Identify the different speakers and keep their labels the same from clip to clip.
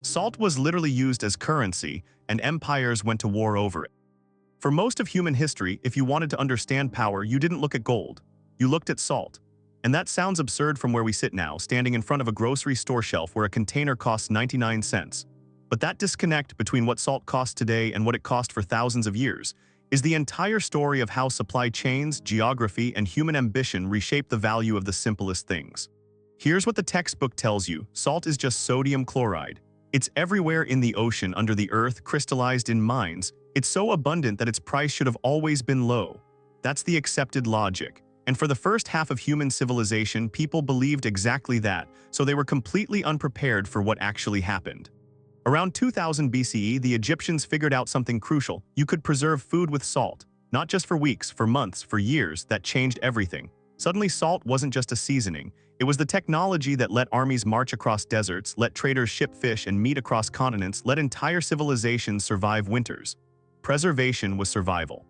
Speaker 1: Salt was literally used as currency, and empires went to war over it. For most of human history, if you wanted to understand power, you didn't look at gold. You looked at salt. And that sounds absurd from where we sit now, standing in front of a grocery store shelf where a container costs 99 cents. But that disconnect between what salt costs today and what it cost for thousands of years is the entire story of how supply chains, geography, and human ambition reshape the value of the simplest things. Here's what the textbook tells you: salt is just sodium chloride. It's everywhere in the ocean, under the earth, crystallized in mines. It's so abundant that its price should have always been low. That's the accepted logic. And for the first half of human civilization, people believed exactly that, so they were completely unprepared for what actually happened. Around 2000 BCE, the Egyptians figured out something crucial. You could preserve food with salt. Not just for weeks, for months, for years. That changed everything. Suddenly, salt wasn't just a seasoning. It was the technology that let armies march across deserts, let traders ship fish and meat across continents, let entire civilizations survive winters. Preservation was survival.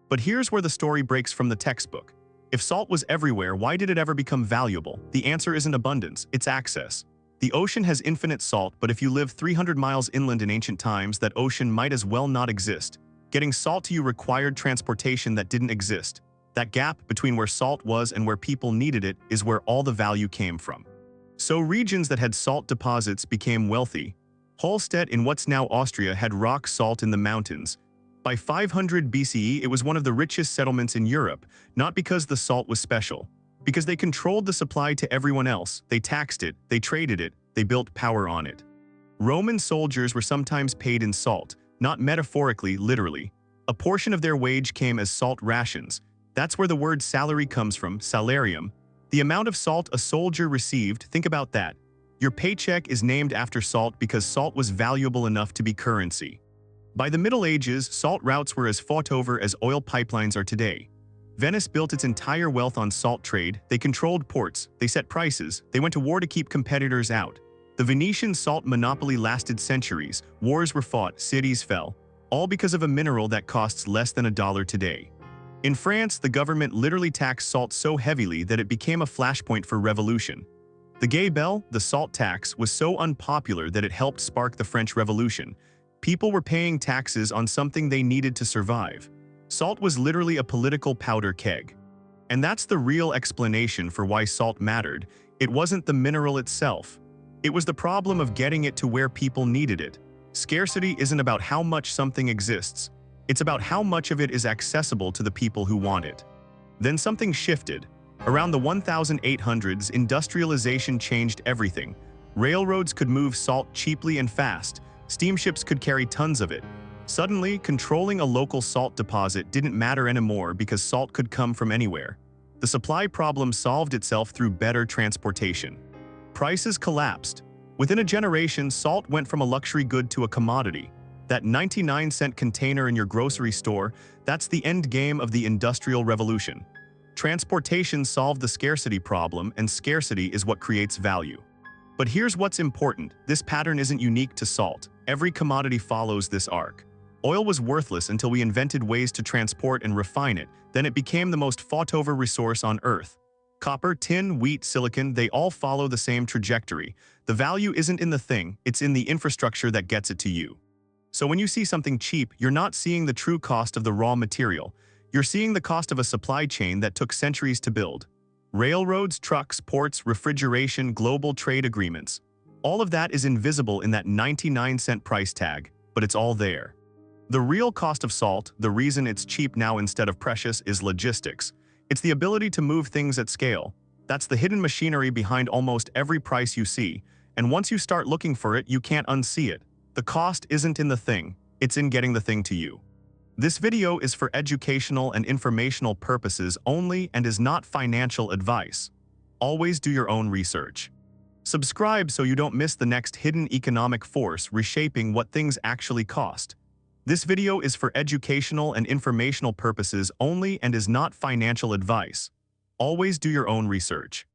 Speaker 1: But here's where the story breaks from the textbook. If salt was everywhere, why did it ever become valuable? The answer isn't abundance, it's access. The ocean has infinite salt, but if you live 300 miles inland in ancient times, that ocean might as well not exist. Getting salt to you required transportation that didn't exist. That gap between where salt was and where people needed it is where all the value came from. So regions that had salt deposits became wealthy. Holstedt in what's now Austria had rock salt in the mountains. By 500 BCE, it was one of the richest settlements in Europe, not because the salt was special. Because they controlled the supply to everyone else, they taxed it, they traded it, they built power on it. Roman soldiers were sometimes paid in salt, not metaphorically, literally. A portion of their wage came as salt rations. That's where the word salary comes from, salarium. The amount of salt a soldier received, think about that. Your paycheck is named after salt because salt was valuable enough to be currency. By the Middle Ages, salt routes were as fought over as oil pipelines are today. Venice built its entire wealth on salt trade. They controlled ports, they set prices, they went to war to keep competitors out. The Venetian salt monopoly lasted centuries, wars were fought, cities fell, all because of a mineral that costs less than $1 today. In France, the government literally taxed salt so heavily that it became a flashpoint for revolution. The gay bell, the salt tax, was so unpopular that it helped spark the French Revolution. People were paying taxes on something they needed to survive. Salt was literally a political powder keg. And that's the real explanation for why salt mattered. It wasn't the mineral itself. It was the problem of getting it to where people needed it. Scarcity isn't about how much something exists. It's about how much of it is accessible to the people who want it. Then something shifted. Around the 1800s, industrialization changed everything. Railroads could move salt cheaply and fast. Steamships could carry tons of it. Suddenly, controlling a local salt deposit didn't matter anymore because salt could come from anywhere. The supply problem solved itself through better transportation. Prices collapsed. Within a generation, salt went from a luxury good to a commodity. That 99-cent container in your grocery store, that's the end game of the Industrial Revolution. Transportation solved the scarcity problem, and scarcity is what creates value. But here's what's important. This pattern isn't unique to salt. Every commodity follows this arc. Oil was worthless until we invented ways to transport and refine it. Then it became the most fought-over resource on Earth. Copper, tin, wheat, silicon, they all follow the same trajectory. The value isn't in the thing, it's in the infrastructure that gets it to you. So when you see something cheap, you're not seeing the true cost of the raw material. You're seeing the cost of a supply chain that took centuries to build. Railroads, trucks, ports, refrigeration, global trade agreements. All of that is invisible in that 99-cent price tag, but it's all there. The real cost of salt, the reason it's cheap now instead of precious, is logistics. It's the ability to move things at scale. That's the hidden machinery behind almost every price you see, and once you start looking for it, you can't unsee it. The cost isn't in the thing, it's in getting the thing to you. This video is for educational and informational purposes only and is not financial advice. Always do your own research. Subscribe so you don't miss the next hidden economic force reshaping what things actually cost. This video is for educational and informational purposes only and is not financial advice. Always do your own research.